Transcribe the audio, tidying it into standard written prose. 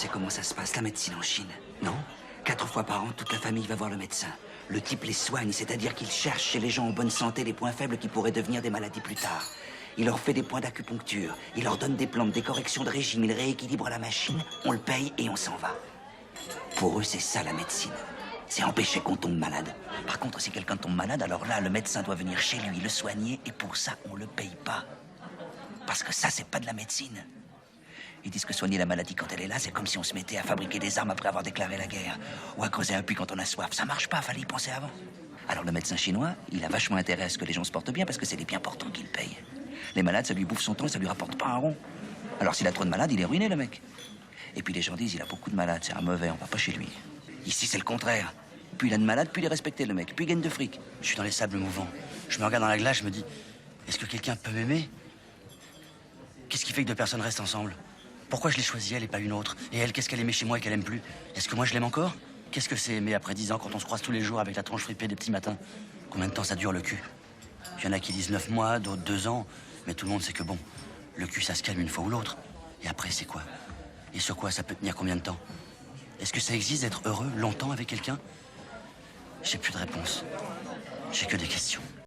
sais comment ça se passe, la médecine en Chine, non? 4 fois par an, toute la famille va voir le médecin. Le type les soigne, c'est-à-dire qu'il cherche chez les gens en bonne santé les points faibles qui pourraient devenir des maladies plus tard. Il leur fait des points d'acupuncture, il leur donne des plantes, des corrections de régime, il rééquilibre la machine, on le paye et on s'en va. Pour eux, c'est ça la médecine. C'est empêcher qu'on tombe malade. Par contre, si quelqu'un tombe malade, alors là, le médecin doit venir chez lui, le soigner, et pour ça, on le paye pas. Parce que ça, c'est pas de la médecine. Ils disent que soigner la maladie quand elle est là, c'est comme si on se mettait à fabriquer des armes après avoir déclaré la guerre. Ou à creuser un puits quand on a soif. Ça marche pas, fallait y penser avant. Alors le médecin chinois, il a vachement intérêt à ce que les gens se portent bien parce que c'est les bien portants qui le payent. Les malades, ça lui bouffe son temps et ça lui rapporte pas un rond. Alors s'il a trop de malades, il est ruiné, le mec. Et puis les gens disent, il a beaucoup de malades, c'est un mauvais, on va pas chez lui. Ici, c'est le contraire. Plus il a de malades, plus il est respecté, le mec. Plus il gagne de fric. Je suis dans les sables mouvants. Je me regarde dans la glace, je me dis, est-ce que quelqu'un peut m'aimer? Qu'est-ce qui fait que deux personnes restent ensemble? Pourquoi je l'ai choisie, elle, et pas une autre? Et elle, qu'est-ce qu'elle aimait chez moi et qu'elle aime plus? Est-ce que moi, je l'aime encore? Qu'est-ce que c'est aimer après 10 ans quand on se croise tous les jours avec la tronche fripée des petits matins? Combien de temps ça dure, le cul? Il y en a qui disent 9 mois, d'autres 2 ans. Mais tout le monde sait que bon, le cul, ça se calme une fois ou l'autre. Et après, c'est quoi? Et sur quoi ça peut tenir combien de temps? Est-ce que ça existe d'être heureux longtemps avec quelqu'un? J'ai plus de réponse. J'ai que des questions.